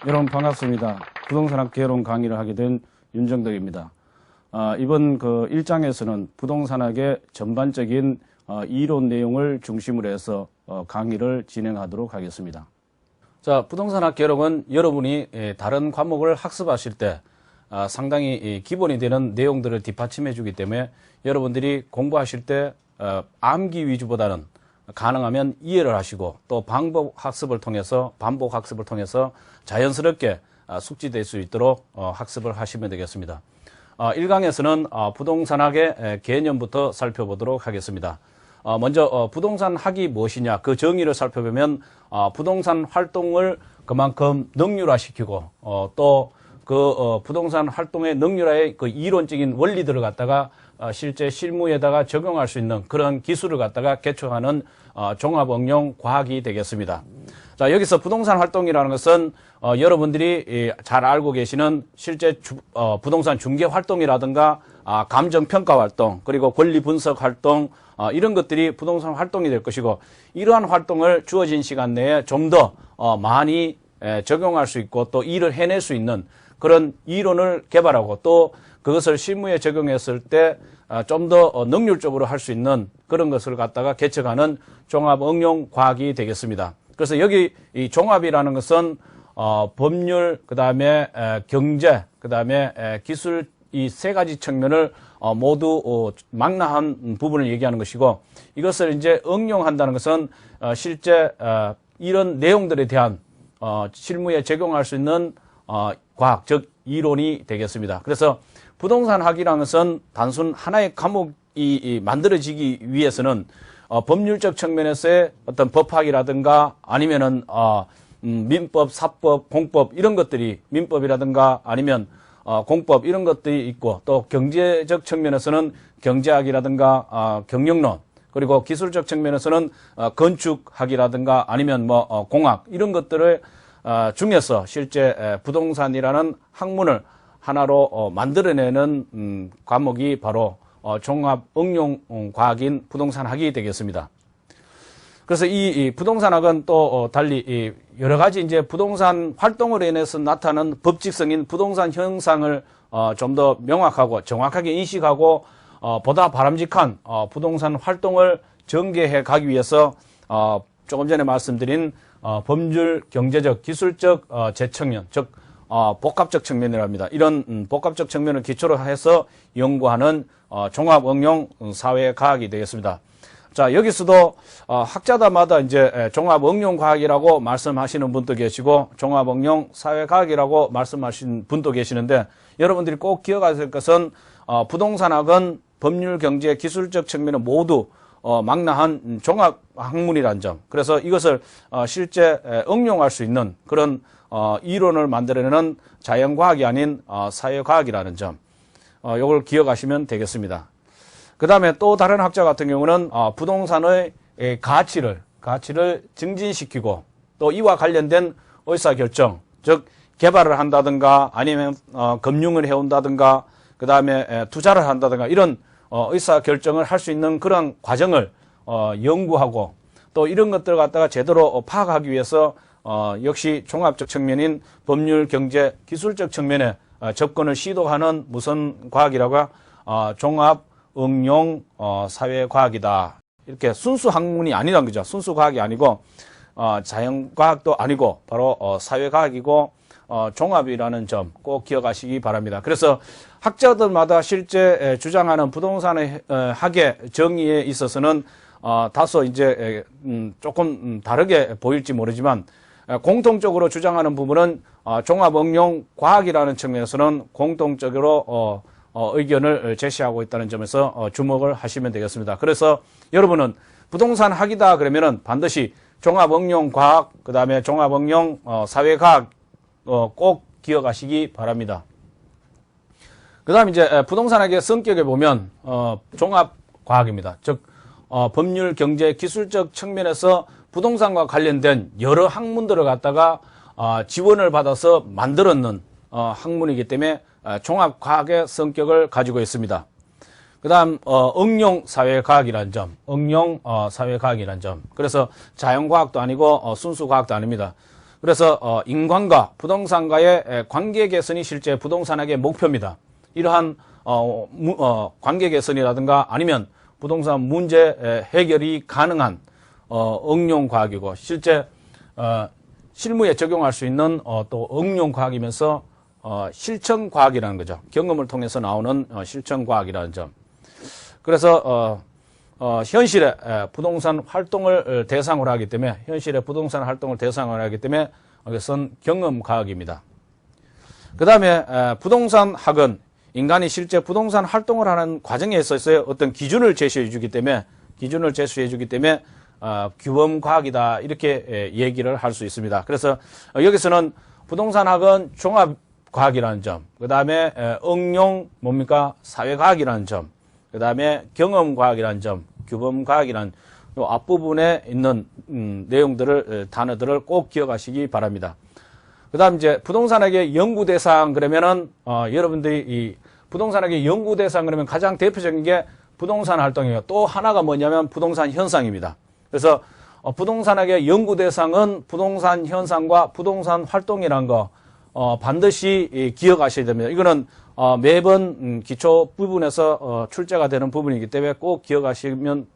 여러분 반갑습니다. 부동산학 개론 강의를 하게 된 윤정덕입니다. 이번 그 1장에서는 부동산학의 전반적인 이론 내용을 중심으로 해서 강의를 진행하도록 하겠습니다. 자, 부동산학 개론은 여러분이 다른 과목을 학습하실 때 상당히 기본이 되는 내용들을 뒷받침해 주기 때문에 여러분들이 공부하실 때 암기 위주보다는 가능하면 이해를 하시고 또 반복 학습을 통해서 자연스럽게 숙지될 수 있도록 학습을 하시면 되겠습니다. 1강에서는 부동산학의 개념부터 살펴보도록 하겠습니다. 먼저 부동산학이 무엇이냐 그 정의를 살펴보면 부동산 활동을 그만큼 능률화시키고 또 그 부동산 활동의 능률화의 그 이론적인 원리들을 갖다가 실제 실무에다가 적용할 수 있는 그런 기술을 갖다가 개척하는 종합응용 과학이 되겠습니다. 자, 여기서 부동산 활동이라는 것은 여러분들이 잘 알고 계시는 실제 부동산 중개 활동이라든가 감정평가 활동 그리고 권리 분석 활동 이런 것들이 부동산 활동이 될 것이고 이러한 활동을 주어진 시간 내에 좀 더 많이 적용할 수 있고 또 일을 해낼 수 있는 그런 이론을 개발하고 또 그것을 실무에 적용했을 때 좀 더 능률적으로 할 수 있는 그런 것을 갖다가 개척하는 종합응용 과학이 되겠습니다. 그래서 여기 이 종합이라는 것은 법률, 그다음에 경제, 그다음에 기술 이 세 가지 측면을 모두 망라한 부분을 얘기하는 것이고 이것을 이제 응용한다는 것은 실제 이런 내용들에 대한 실무에 적용할 수 있는 과학, 즉 이론이 되겠습니다. 그래서 부동산학이라는 것은 단순 하나의 과목이 만들어지기 위해서는 법률적 측면에서의 어떤 법학이라든가 아니면은 민법, 사법, 공법 이런 것들이 민법이라든가 아니면 공법 이런 것들이 있고 또 경제적 측면에서는 경제학이라든가 경영론 그리고 기술적 측면에서는 건축학이라든가 아니면 공학 이런 것들을 중에서 실제 부동산이라는 학문을 하나로 만들어내는 과목이 바로 종합응용과학인 부동산학이 되겠습니다. 그래서 이 부동산학은 또 달리 여러 가지 이제 부동산 활동으로 인해서 나타나는 법칙성인 부동산 현상을 좀 더 명확하고 정확하게 인식하고 보다 바람직한 부동산 활동을 전개해 가기 위해서 조금 전에 말씀드린 법률, 경제적, 기술적 재측면, 즉 복합적 측면이랍니다. 이런 복합적 측면을 기초로 해서 연구하는 종합응용 사회과학이 되겠습니다. 자, 여기서도 학자들마다 이제 종합응용과학이라고 말씀하시는 분도 계시고 종합응용 사회과학이라고 말씀하시는 분도 계시는데 여러분들이 꼭 기억하셔야 될 것은 부동산학은 법률, 경제, 기술적 측면을 모두 망라한 종합학문이라는 점. 그래서 이것을 실제 응용할 수 있는 그런 이론을 만들어내는 자연과학이 아닌 사회과학이라는 점. 이걸 기억하시면 되겠습니다. 그 다음에 또 다른 학자 같은 경우는 부동산의 가치를 증진시키고 또 이와 관련된 의사결정, 즉 개발을 한다든가 아니면 금융을 해온다든가 그 다음에 투자를 한다든가 이런 의사결정을 할 수 있는 그런 과정을 연구하고 또 이런 것들을 갖다가 제대로 파악하기 위해서 역시 종합적 측면인 법률, 경제, 기술적 측면에 접근을 시도하는 무슨 과학이라고 종합응용 사회과학이다. 이렇게 순수 학문이 아니란 거죠. 순수 과학이 아니고 자연과학도 아니고 바로 사회과학이고 종합이라는 점 꼭 기억하시기 바랍니다. 그래서 학자들마다 실제 주장하는 부동산의 학의 정의에 있어서는 다소 이제 조금 다르게 보일지 모르지만 공통적으로 주장하는 부분은 종합응용 과학이라는 측면에서는 공통적으로 의견을 제시하고 있다는 점에서 주목을 하시면 되겠습니다. 그래서 여러분은 부동산 학이다 그러면은 반드시 종합응용 과학, 그 다음에 종합응용 사회과학 꼭 기억하시기 바랍니다. 그 다음 이제 부동산학의 성격에 보면 종합과학입니다. 즉 법률, 경제, 기술적 측면에서 부동산과 관련된 여러 학문들을 갖다가 지원을 받아서 만들었는 학문이기 때문에 종합과학의 성격을 가지고 있습니다. 그 다음 응용사회과학이라는 점, 응용사회과학이라는 점. 그래서 자연과학도 아니고 순수과학도 아닙니다. 그래서 인간과 부동산과의 관계 개선이 실제 부동산학의 목표입니다. 이러한 관계 개선이라든가 아니면 부동산 문제 해결이 가능한 응용 과학이고 실제 실무에 적용할 수 있는 또 응용 과학이면서 실천 과학이라는 거죠. 경험을 통해서 나오는 실천 과학이라는 점. 그래서 현실의 부동산 활동을 대상으로 하기 때문에 현실의 부동산 활동을 대상으로 하기 때문에 이것은 경험 과학입니다. 그 다음에 부동산학은 인간이 실제 부동산 활동을 하는 과정에 있어서 어떤 기준을 제시해 주기 때문에 규범 과학이다 이렇게 얘기를 할 수 있습니다. 그래서 여기서는 부동산학은 종합 과학이라는 점, 그 다음에 응용 사회과학이라는 점, 그 다음에 경험과학이라는 점, 규범과학이라는 요 앞부분에 있는 단어들을 꼭 기억하시기 바랍니다. 그 다음 이제 부동산학의 연구대상 그러면은 여러분들이 이 부동산학의 연구대상 그러면 가장 대표적인 게 부동산 활동이에요. 또 하나가 뭐냐면 부동산 현상입니다. 그래서 부동산학의 연구대상은 부동산 현상과 부동산 활동이라는 거 반드시 기억하셔야 됩니다. 이거는 매번 기초 부분에서 출제가 되는 부분이기 때문에 꼭 기억하시면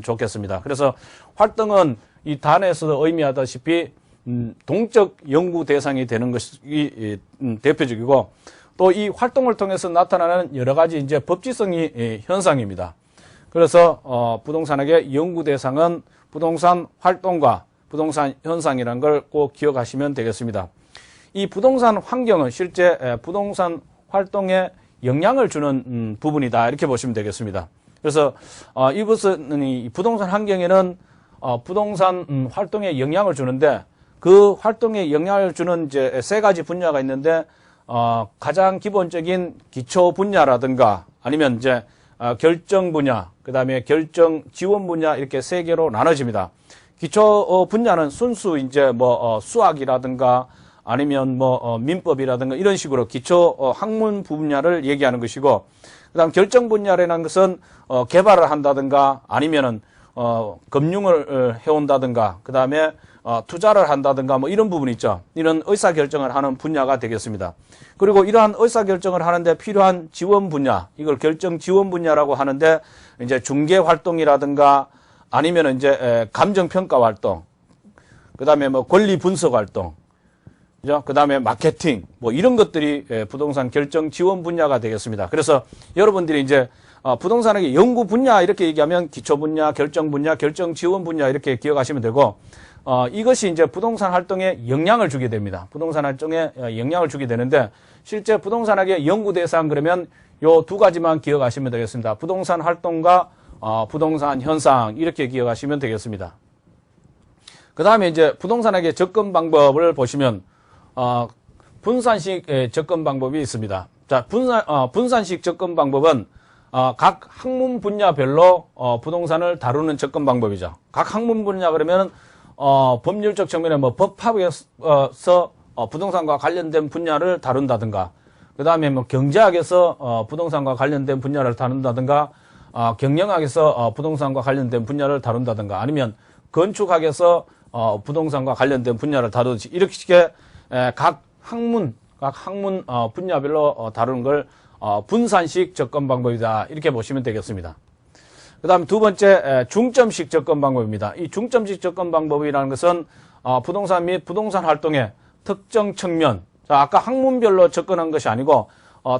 좋겠습니다. 그래서 활동은 이 단에서도 의미하다시피 동적 연구 대상이 되는 것이 대표적이고 또 이 활동을 통해서 나타나는 여러 가지 이제 법지성이 현상입니다. 그래서 부동산학의 연구 대상은 부동산 활동과 부동산 현상이라는 걸 꼭 기억하시면 되겠습니다. 이 부동산 환경은 실제 부동산 활동에 영향을 주는 부분이다 이렇게 보시면 되겠습니다. 그래서 이것은 이 부동산 환경에는 부동산 활동에 영향을 주는데 그 활동에 영향을 주는 이제 세 가지 분야가 있는데 가장 기본적인 기초 분야라든가 아니면 이제 결정 분야, 그 다음에 결정 지원 분야 이렇게 세 개로 나눠집니다. 기초 분야는 순수 이제 수학이라든가 아니면 민법이라든가 이런 식으로 기초 학문 분야를 얘기하는 것이고, 그다음 결정 분야라는 것은 개발을 한다든가 아니면은 금융을 해온다든가 그다음에 투자를 한다든가 이런 부분이 있죠. 이런 의사 결정을 하는 분야가 되겠습니다. 그리고 이러한 의사 결정을 하는데 필요한 지원 분야, 이걸 결정 지원 분야라고 하는데 이제 중개 활동이라든가 아니면 이제 감정 평가 활동, 그다음에 권리 분석 활동, 그 다음에 마케팅, 이런 것들이 부동산 결정 지원 분야가 되겠습니다. 그래서 여러분들이 이제 부동산학의 연구 분야 이렇게 얘기하면 기초 분야, 결정 분야, 결정 지원 분야 이렇게 기억하시면 되고, 이것이 이제 부동산 활동에 영향을 주게 됩니다. 부동산 활동에 영향을 주게 되는데, 실제 부동산학의 연구 대상 그러면 요 두 가지만 기억하시면 되겠습니다. 부동산 활동과 부동산 현상 이렇게 기억하시면 되겠습니다. 그 다음에 이제 부동산학의 접근 방법을 보시면 분산식 접근 방법이 있습니다. 자, 분산식 접근 방법은 각 학문 분야별로 부동산을 다루는 접근 방법이죠. 각 학문 분야 그러면 법률적 측면에 법학에서 부동산과 관련된 분야를 다룬다든가, 그 다음에 경제학에서 부동산과 관련된 분야를 다룬다든가, 경영학에서 부동산과 관련된 분야를 다룬다든가, 아니면 건축학에서 부동산과 관련된 분야를 다루듯이 이렇게 각 학문 분야별로 다루는 걸 분산식 접근 방법이다 이렇게 보시면 되겠습니다. 그 다음 두 번째 중점식 접근 방법입니다. 이 중점식 접근 방법이라는 것은 부동산 및 부동산 활동의 특정 측면, 자, 아까 학문별로 접근한 것이 아니고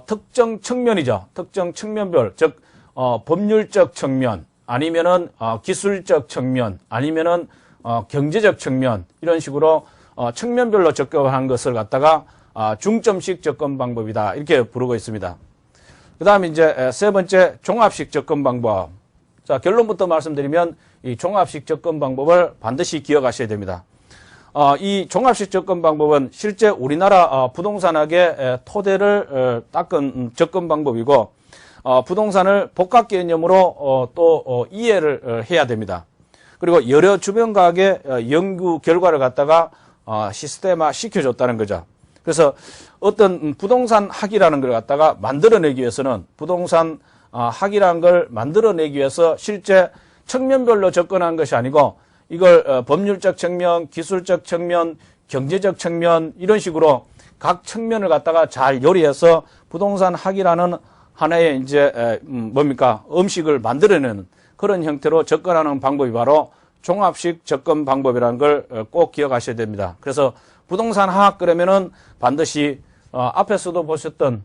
특정 측면이죠. 특정 측면별, 즉 법률적 측면 아니면은 기술적 측면 아니면은 경제적 측면 이런 식으로 측면별로 접근한 것을 갖다가 중점식 접근 방법이다 이렇게 부르고 있습니다. 그 다음에 이제 세 번째 종합식 접근 방법. 자, 결론부터 말씀드리면 이 종합식 접근 방법을 반드시 기억하셔야 됩니다. 이 종합식 접근 방법은 실제 우리나라 부동산학의 토대를 닦은 접근 방법이고, 부동산을 복합 개념으로 또 이해를 해야 됩니다. 그리고 여러 주변과학의 연구 결과를 갖다가 시스테마 시켜줬다는 거죠. 그래서 어떤 부동산 학이라는 걸 갖다가 만들어내기 위해서는 부동산 학이라는 걸 만들어내기 위해서 실제 측면별로 접근한 것이 아니고 이걸 법률적 측면, 기술적 측면, 경제적 측면 이런 식으로 각 측면을 갖다가 잘 요리해서 부동산 학이라는 하나의 이제 뭡니까 음식을 만들어내는 그런 형태로 접근하는 방법이 바로 종합식 접근 방법이라는 걸 꼭 기억하셔야 됩니다. 그래서 부동산 학학 그러면은 반드시 앞에서도 보셨던